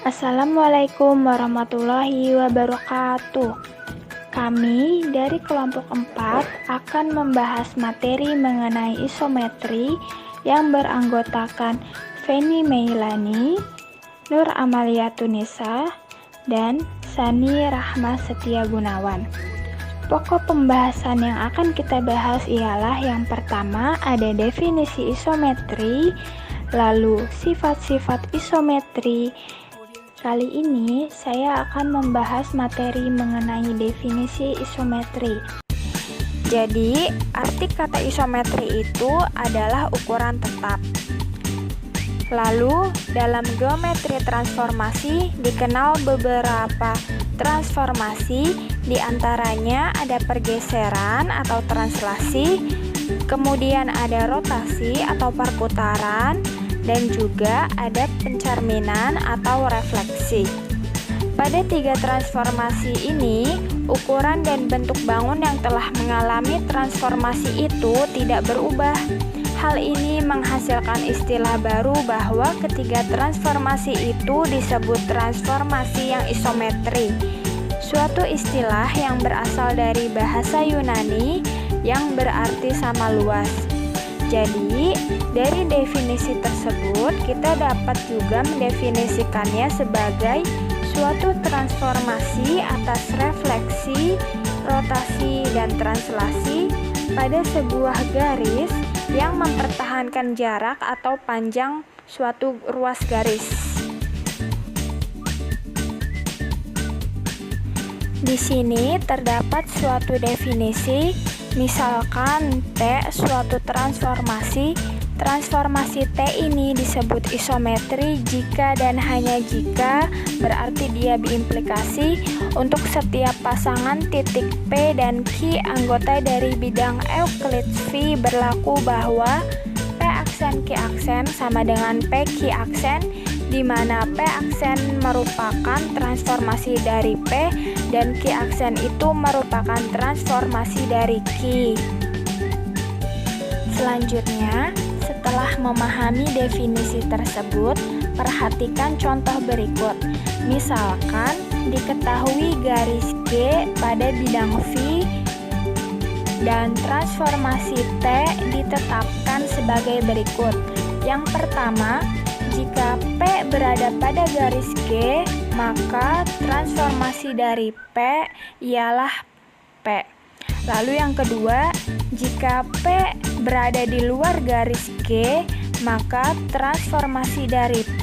Assalamualaikum warahmatullahi wabarakatuh. Kami dari kelompok 4 akan membahas materi mengenai isometri yang beranggotakan Feni Meilani, Nur Amalia Tunisa, dan Sani Rahma Setia Gunawan. Pokok pembahasan yang akan kita bahas ialah yang pertama ada definisi isometri, lalu sifat-sifat isometri. Kali ini saya akan membahas materi mengenai definisi isometri. Jadi, arti kata isometri itu adalah ukuran tetap. Lalu, dalam geometri transformasi dikenal beberapa transformasi, diantaranya ada pergeseran atau translasi, kemudian ada rotasi atau perputaran, dan juga ada pencerminan atau refleksi. Pada tiga transformasi ini, ukuran dan bentuk bangun yang telah mengalami transformasi itu tidak berubah. Hal ini menghasilkan istilah baru bahwa ketiga transformasi itu disebut transformasi yang isometri. Suatu istilah yang berasal dari bahasa Yunani yang berarti sama luas. Jadi, dari definisi tersebut, kita dapat juga mendefinisikannya sebagai suatu transformasi atas refleksi, rotasi, dan translasi pada sebuah garis yang mempertahankan jarak atau panjang suatu ruas garis. Di sini terdapat suatu definisi, misalkan T suatu transformasi. Transformasi T ini disebut isometri jika dan hanya jika berarti dia berimplikasi untuk setiap pasangan titik P dan Q anggota dari bidang Euclides V berlaku bahwa P aksen Q aksen sama dengan P Q aksen, di mana P aksen merupakan transformasi dari P dan Q aksen itu merupakan transformasi dari Q. Selanjutnya, setelah memahami definisi tersebut, perhatikan contoh berikut. Misalkan, diketahui garis G pada bidang V dan transformasi T ditetapkan sebagai berikut. Yang pertama, jika P berada pada garis G, maka transformasi dari P ialah P. Lalu yang kedua, jika P berada di luar garis G, maka transformasi dari P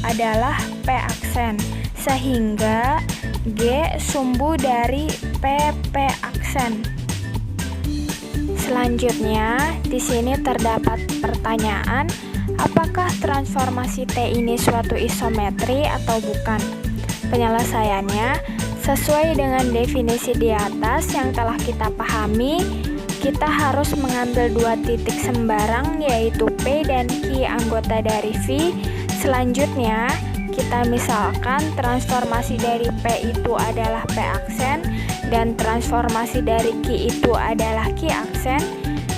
adalah P aksen, sehingga G sumbu dari P aksen. Selanjutnya, di sini terdapat pertanyaan, apakah transformasi T ini suatu isometri atau bukan? Penyelesaiannya, sesuai dengan definisi di atas yang telah kita pahami, kita harus mengambil dua titik sembarang yaitu P dan Q anggota dari V. Selanjutnya, kita misalkan transformasi dari P itu adalah P aksen dan transformasi dari Q itu adalah Q aksen.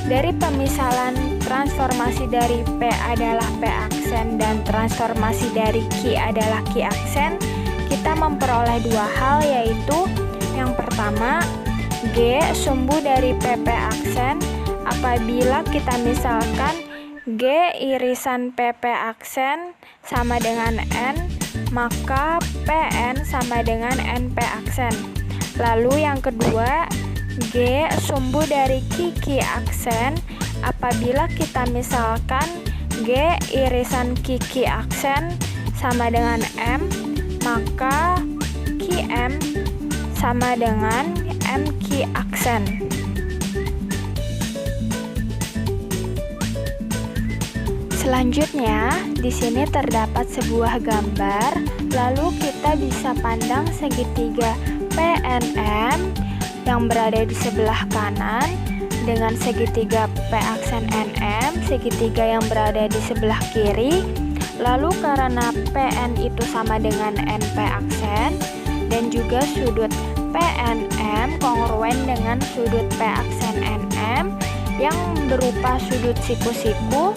Dari pemisalan transformasi dari P adalah P aksen dan transformasi dari Q adalah Q aksen, kita memperoleh dua hal, yaitu yang pertama, G sumbu dari PP aksen. Apabila kita misalkan G irisan PP aksen sama dengan N, maka PN sama dengan NP aksen. Lalu yang kedua, G sumbu dari QQ aksen. Apabila kita misalkan G irisan QQ aksen sama dengan M, maka QM sama dengan MQ aksen. Selanjutnya, di sini terdapat sebuah gambar, lalu kita bisa pandang segitiga PNM yang berada di sebelah kanan dengan segitiga P aksen NM, segitiga yang berada di sebelah kiri. Lalu karena PN itu sama dengan NP aksen dan juga sudut PNM kongruen dengan sudut P aksen NM yang berupa sudut siku-siku,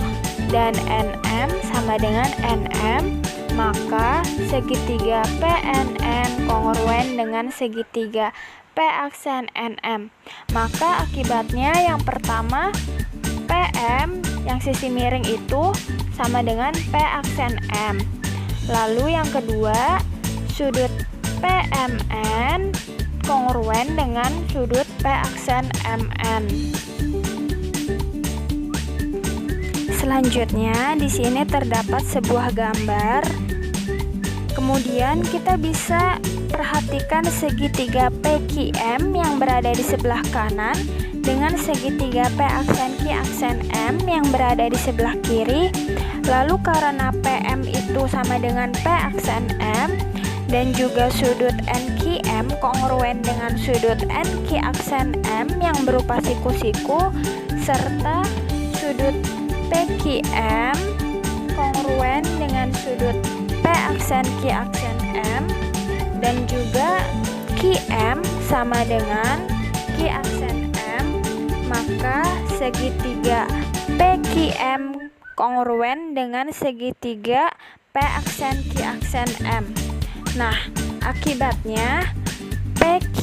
dan NM sama dengan NM, maka segitiga PNN kongruen dengan segitiga P aksen NM. Maka akibatnya yang pertama, PM yang sisi miring itu sama dengan P aksen M. Lalu yang kedua, sudut PMN kongruen dengan sudut P aksen MN. Selanjutnya, di sini terdapat sebuah gambar. Kemudian kita bisa perhatikan segitiga PQM yang berada di sebelah kanan dengan segitiga P aksen Q aksen M yang berada di sebelah kiri. Lalu karena PM itu sama dengan P aksen M dan juga sudut NQM kongruen dengan sudut NQ aksen M yang berupa siku-siku, serta sudut PQM kongruen dengan sudut P aksen Q aksen M dan juga QM sama dengan Q aksen M, maka segitiga PQM kongruen dengan segitiga P aksen Q aksen M. Nah, akibatnya PQ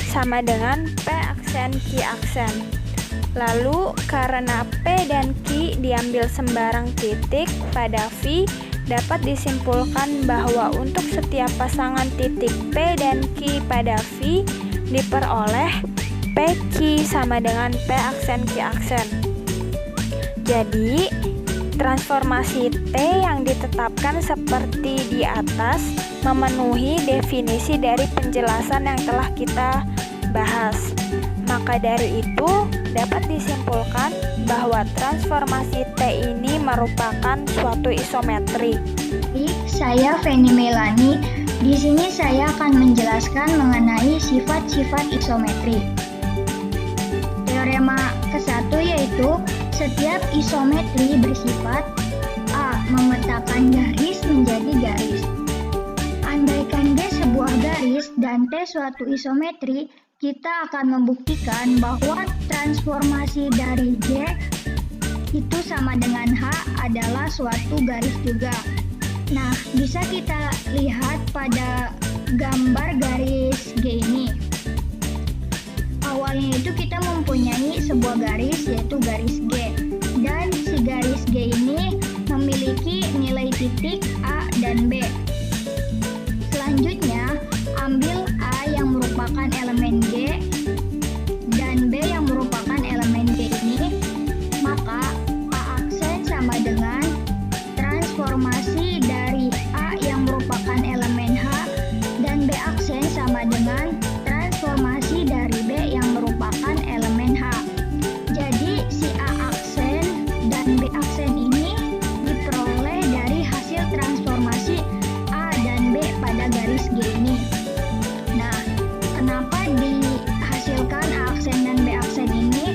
sama dengan P aksen Q aksen. Lalu karena P dan Q diambil sembarang titik pada V, dapat disimpulkan bahwa untuk setiap pasangan titik P dan Q pada V diperoleh PQ sama dengan P aksen Q aksen. Jadi, transformasi T yang ditetapkan seperti di atas memenuhi definisi dari penjelasan yang telah kita bahas. Maka dari itu, dapat disimpulkan bahwa transformasi T ini merupakan suatu isometri. Saya Feni Melani. Di sini saya akan menjelaskan mengenai sifat-sifat isometri. Teorema ke-1 yaitu setiap isometri bersifat A. Memetakan garis menjadi garis. Andaikan G sebuah garis dan T suatu isometri, kita akan membuktikan bahwa transformasi dari G itu sama dengan H adalah suatu garis juga. Nah, bisa kita lihat pada gambar garis G ini. Awalnya itu kita mempunyai sebuah garis yaitu garis G. Dan si garis G ini memiliki nilai titik A dan B. Selanjutnya, ambil A yang merupakan elemen G dan B yang merupakan elemen G ini, maka A aksen sama dengan transformasi dari A yang merupakan elemen H dan B aksen sama dengan transformasi dari B yang merupakan elemen H. Jadi si A aksen dan B aksen ini diperoleh dari hasil transformasi A dan B pada garis G ini. Nah, kenapa dihasilkan A aksen dan B aksen ini?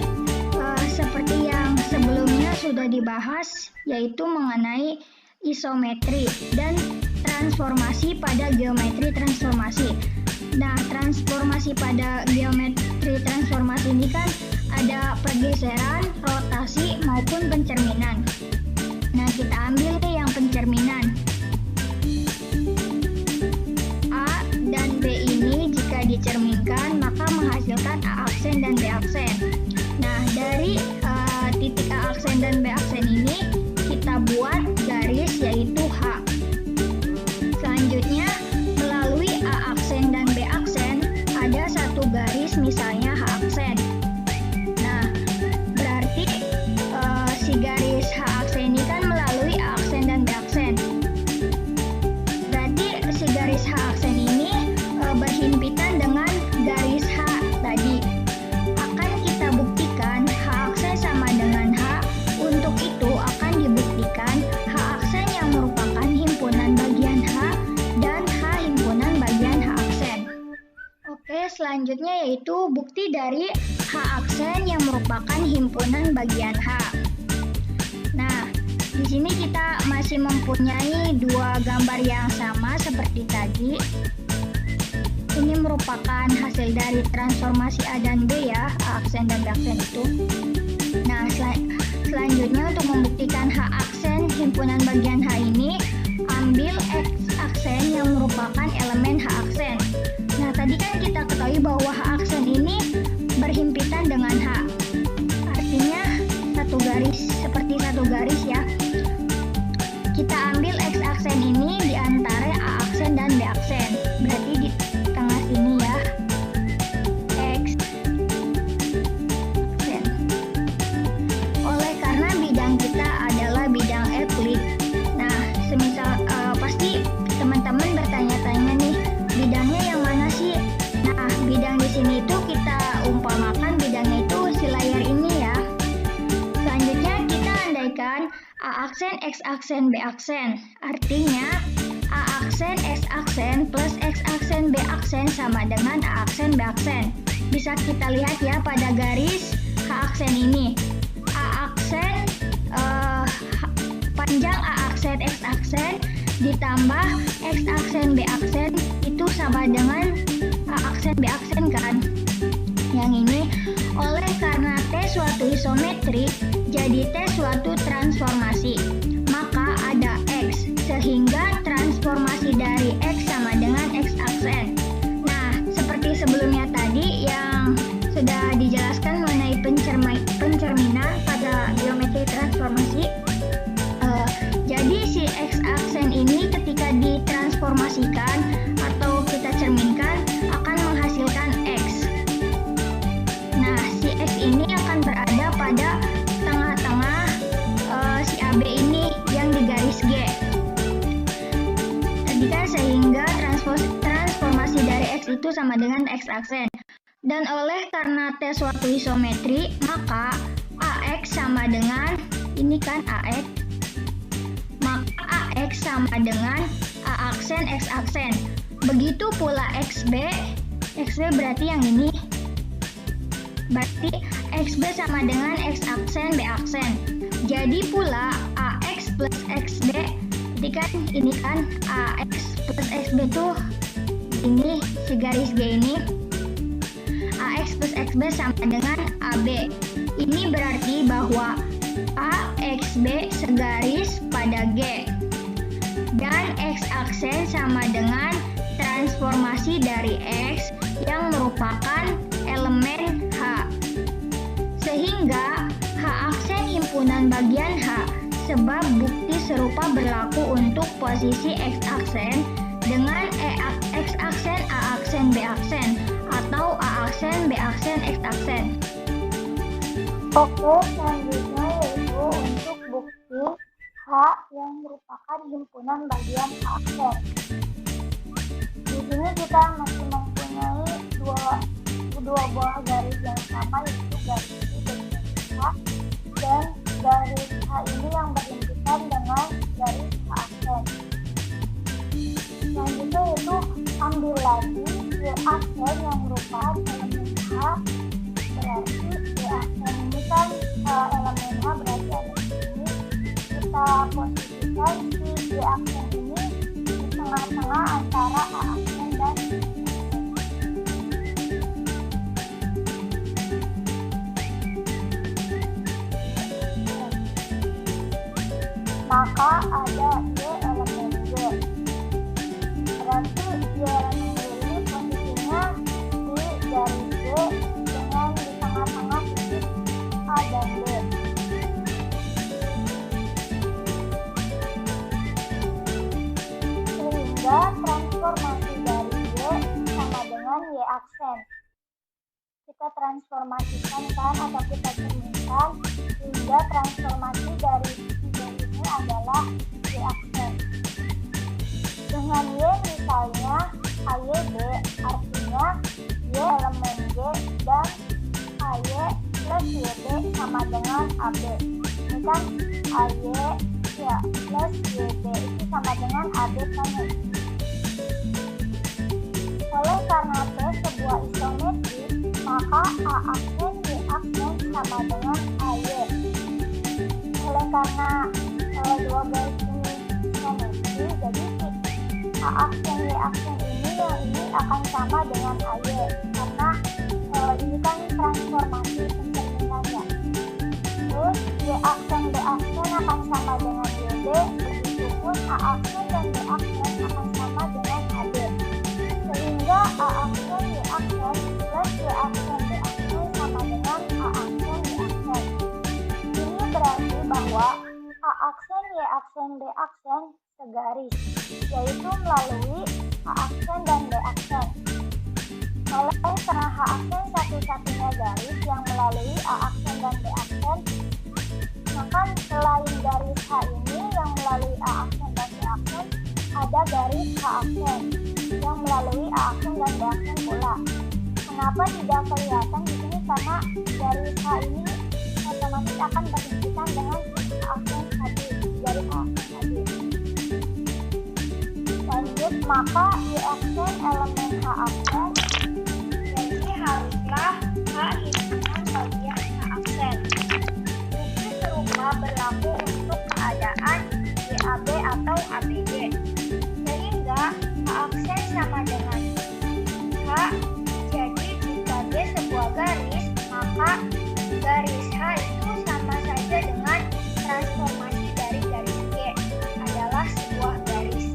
Seperti yang sebelumnya sudah dibahas, yaitu mengenai isometri dan transformasi pada geometri transformasi. Nah, transformasi pada geometri transformasi ini kan ada pergeseran, rotasi, maupun pencerminan. Nah, kita ambil nih yang pencerminan. A dan B ini jika dicerminkan maka menghasilkan A aksen dan B aksen. Nah, dari titik A aksen dan B aksen ini kita buat garis yaitu H. Selanjutnya, melalui A aksen dan B aksen ada satu garis misalnya H aksen. Nah, berarti si garis H aksen ini kan melalui A aksen dan B aksen. Berarti si garis H aksen ini berhimpitan dengan garis H tadi. Akan kita buktikan H aksen sama dengan H. Untuk itu akan dibuktikan H aksen yang merupakan himpunan bagian H dan H himpunan bagian H aksen. Oke, selanjutnya yaitu bukti dari H aksen yang merupakan himpunan bagian H. Nah, di sini kita masih mempunyai dua gambar yang sama seperti tadi. Ini merupakan hasil dari transformasi A dan B ya, A aksen dan B aksen itu. Nah, selanjutnya untuk membuktikan H aksen himpunan bagian H ini, merupakan elemen H aksen. Nah, tadi kan kita ketahui bahwa H aksen ini berhimpitan dengan H. Artinya satu garis, seperti satu garis ya. Kita ambil X aksen ini di antara A aksen dan B aksen. Berarti di tengah sini ya. X aksen. Oleh karena bidang kita adalah bidang Euclid. Nah, semisal pasti teman-teman bertanya-tanya nih, bidangnya yang mana sih? Nah, bidang di sini itu kita umpamakan bidangnya itu si layar ini ya. Selanjutnya kita andaikan A aksen, X aksen, B aksen. Artinya A aksen, X aksen plus X aksen, B aksen sama dengan A aksen, B aksen. Bisa kita lihat ya pada garis H aksen ini. A aksen, panjang A aksen, X aksen ditambah X aksen, B aksen itu sama dengan A aksen, B aksen kan? Yang ini oleh karena T suatu isometri, jadi T suatu transformasi, maka ada X, sehingga transformasi dari X sama dengan X aksen. Nah, seperti sebelumnya tadi yang sudah dijelaskan mengenai pencerminan pada geometri transformasi, jadi si X aksen ini ketika ditransformasikan atau kita cerminkan akan menghasilkan X. Nah, si X ini akan berada pada tengah-tengah si AB ini yang di garis G. Tadi kan sehingga transformasi dari X itu sama dengan X aksen. Dan oleh karena T suatu isometri, maka AX sama dengan, ini kan AX, maka AX sama dengan A aksen, X aksen. Begitu pula XB berarti yang ini. Berarti XB sama dengan X aksen, B aksen. Jadi pula AX plus XB, jadi kan ini kan AX plus XB tuh ini si garis G ini. AX plus XB sama dengan AB. Ini berarti bahwa AXB segaris pada G. Dan X aksen sama dengan transformasi dari X yang merupakan elemen H. Sehingga H aksen himpunan bagian H, sebab bukti serupa berlaku untuk posisi X aksen dengan X aksen, A aksen, B aksen, atau A aksen, B aksen, X aksen. Oke, selanjutnya yaitu untuk bukti H yang merupakan himpunan bagian H aksen. Di sini kita masih mempunyai dua buah garis yang sama, yaitu garis I dan garis H, dan garis H ini yang berhimpitan dengan garis H aksen. Selanjutnya yaitu ambil lagi Y aksen yang merupakan elemen H. Berarti Y aksen ini kan elemen H, berarti ada di sini. Kita posisikan si Y aksen ini di tengah-tengah antara A aksen dan B aksen. Maka ada Y elemen G. Berarti Y elemen G ini posisinya di garis G dengan di tengah-tengah titik A dan B. Sehingga transformasi dari Y sama dengan Y aksen. Kita transformasikan kan atau kita cerminkan sehingga transformasi dari ini adalah Y aksen. Dengan Y misalnya AYB, artinya Y elemen G dan AY plus YB sama dengan AB. Ini kan AY ya plus YB itu sama dengan AB kan ya. Oleh karena T sebuah isometri, maka A aksen Y aksen sama dengan AY. Oleh karena dua garis ini isometri, jadi A aksen Y aksen ini yang ini akan sama dengan AY karena ini kan transformasi pencerminannya. Terus Y aksen B aksen sama dengan YB, begitupun A aksen dan B aksen akan sama dengan AB. aksen B aksen segaris, yaitu melalui A aksen dan B aksen. Oleh karena H aksen satu-satunya garis yang melalui A aksen dan B aksen, maka selain garis H ini yang melalui A aksen dan B aksen, ada garis H aksen yang melalui A aksen dan B aksen pula. Kenapa tidak kelihatan di sini? Karena garis H ini otomatis akan berhimpitan dengan A aksen tadi, garis A aksen tadi. Lanjut, maka Y aksen elemen H aksen, jadi haruslah H himpunan bagian H aksen. Bukti serupa berlaku untuk keadaan YAB atau ABG, sehingga H aksen sama dengan H. Jadi jika B sebuah garis, maka garis H itu sama saja dengan transformasi dari garis G adalah sebuah garis.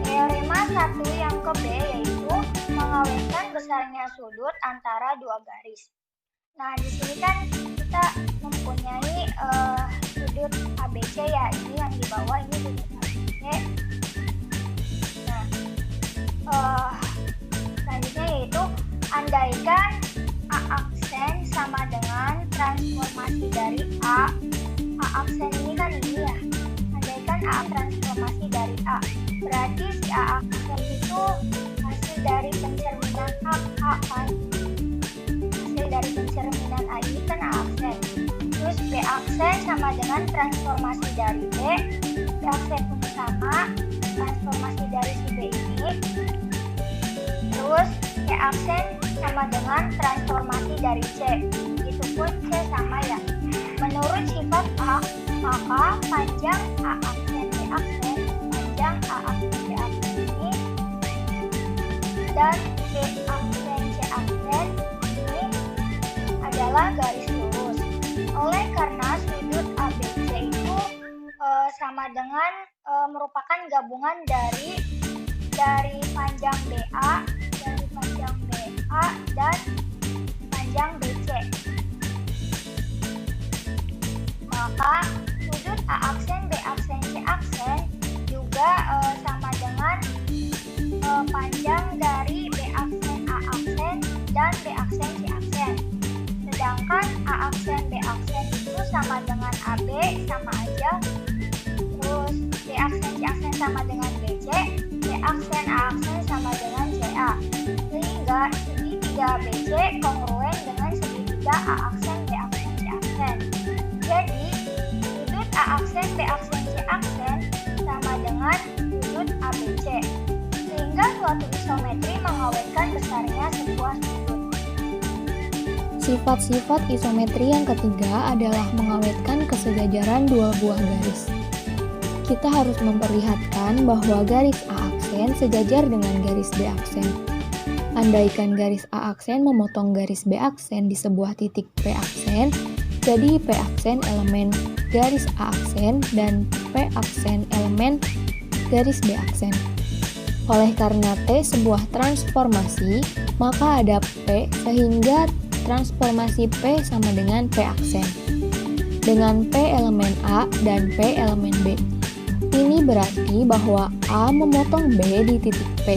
Teorema 1 yang ke B yaitu mengawetkan besarnya sudut antara dua garis. Nah, di sini kan kita mempunyai sudut ABC ya, ini yang di bawah ini sudut ABC. Nah, selanjutnya yaitu andaikan A aksen sama dengan transformasi dari A aksen ini kan ini ya. Andaikan A transformasi dari A, berarti si A aksen itu hasil dari pencerminan A kan. Hasil dari pencerminan A ini kan A aksen. Terus B aksen sama dengan transformasi dari B aksen pun sama, transformasi dari si B ini. Terus C aksen sama dengan transformasi dari C, begitupun C sama ya. Menurut sifat A, maka panjang A aksen B aksen, panjang A aksen B aksen ini, dan B aksen C aksen ini adalah garis lurus. Oleh karena sudut ABC itu sama dengan merupakan gabungan dari panjang BA, dari panjang BA dan panjang BC. Maka sudut A aksen, B aksen, C aksen juga sama dengan panjang dari B aksen, A aksen dan B aksen, C aksen. Sedangkan A aksen, B aksen itu sama dengan AB, sama aja. Terus B aksen, C aksen sama dengan BC, B aksen, A aksen sama dengan CA. Sehingga segitiga BC kongruen dengan segitiga A aksen, B aksen, C aksen. Jadi sudut A aksen, B aksen, C aksen sama dengan sudut ABC. Sehingga suatu isometri mengawetkan besarnya sebuah sudut. Sifat-sifat isometri yang ketiga adalah mengawetkan kesejajaran dua buah garis. Kita harus memperlihatkan bahwa garis A aksen sejajar dengan garis B aksen. Andaikan garis A aksen memotong garis B aksen di sebuah titik P aksen, jadi P aksen elemen garis A aksen dan P aksen elemen garis B aksen. Oleh karena T sebuah transformasi, maka ada P sehingga transformasi P sama dengan P aksen. Dengan P elemen A dan P elemen B. Ini berarti bahwa A memotong B di titik P.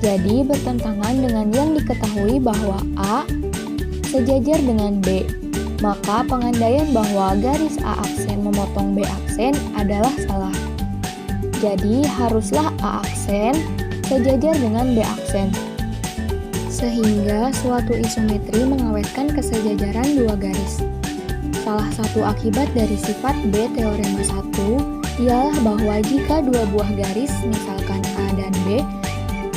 Jadi bertentangan dengan yang diketahui bahwa A sejajar dengan B. Maka pengandaian bahwa garis A aksen memotong B aksen adalah salah. Jadi haruslah A aksen sejajar dengan B aksen. Sehingga suatu isometri mengawetkan kesejajaran dua garis. Salah satu akibat dari sifat B teorema 1 ialah bahwa jika dua buah garis, misalkan A dan B,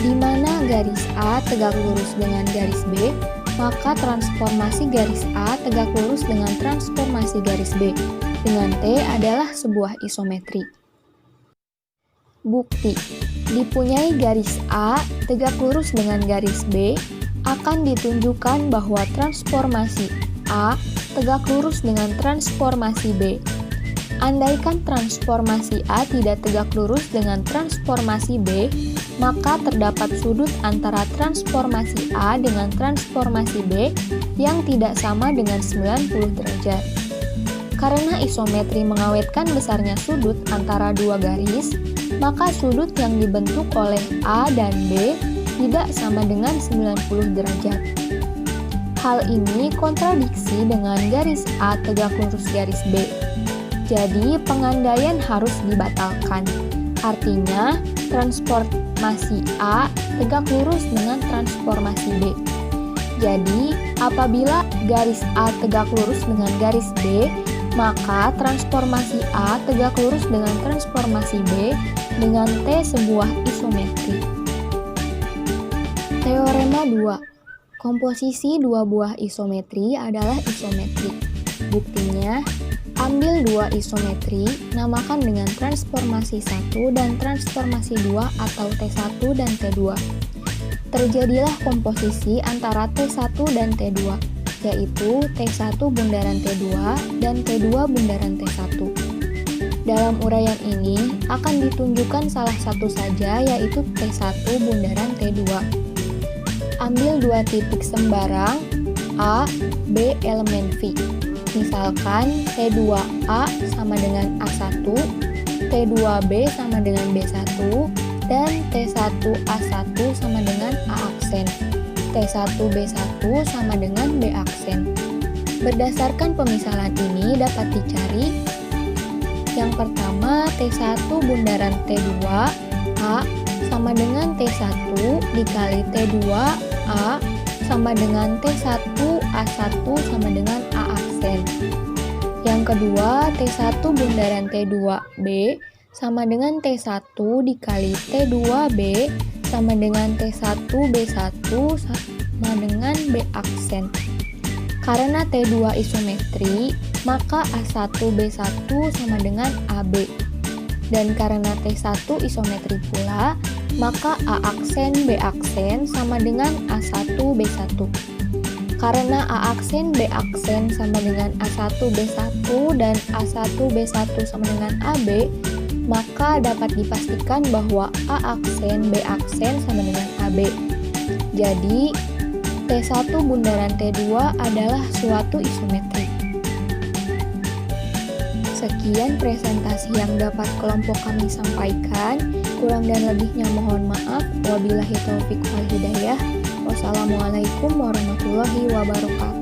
di mana garis A tegak lurus dengan garis B, maka transformasi garis A tegak lurus dengan transformasi garis B dengan T adalah sebuah isometri. Bukti, dipunyai garis A tegak lurus dengan garis B akan ditunjukkan bahwa transformasi A tegak lurus dengan transformasi B. Andaikan transformasi A tidak tegak lurus dengan transformasi B, maka terdapat sudut antara transformasi A dengan transformasi B yang tidak sama dengan 90 derajat. Karena isometri mengawetkan besarnya sudut antara dua garis, maka sudut yang dibentuk oleh A dan B tidak sama dengan 90 derajat. Hal ini kontradiksi dengan garis A tegak lurus garis B. Jadi, pengandaian harus dibatalkan. Artinya, transformasi A tegak lurus dengan transformasi B. Jadi, apabila garis A tegak lurus dengan garis B, maka transformasi A tegak lurus dengan transformasi B dengan T sebuah isometri. Teorema 2. Komposisi dua buah isometri adalah isometri. Buktinya, ambil dua isometri, namakan dengan transformasi 1 dan transformasi 2 atau T1 dan T2. Terjadilah komposisi antara T1 dan T2, yaitu T1 bundaran T2 dan T2 bundaran T1. Dalam uraian ini akan ditunjukkan salah satu saja, yaitu T1 bundaran T2. Ambil dua titik sembarang A, B elemen V. Misalkan T2A sama dengan A1, T2B sama dengan B1, dan T1A1 sama dengan A aksen. T1B1 sama dengan B aksen. Berdasarkan pemisalan ini dapat dicari. Yang pertama, T1 bundaran T2 A sama dengan T1 dikali T2A sama dengan T1 A1 sama dengan A aksen. Yang kedua, T1 bundaran T2B sama dengan T1 dikali T2B sama dengan T1 B1 sama dengan B aksen. Karena T2 isometri, maka A1 B1 sama dengan AB. Dan karena T1 isometri pula, maka A aksen B aksen sama dengan A1 B1. Karena A aksen B aksen sama dengan A1 B1 dan A1 B1 sama dengan AB, maka dapat dipastikan bahwa A aksen B aksen sama dengan AB. Jadi, T1 bundaran T2 adalah suatu isometri. Sekian presentasi yang dapat kelompok kami sampaikan. Kurang dan lebihnya mohon maaf. Wabillahi taufiq wal hidayah. Wassalamualaikum warahmatullahi wabarakatuh.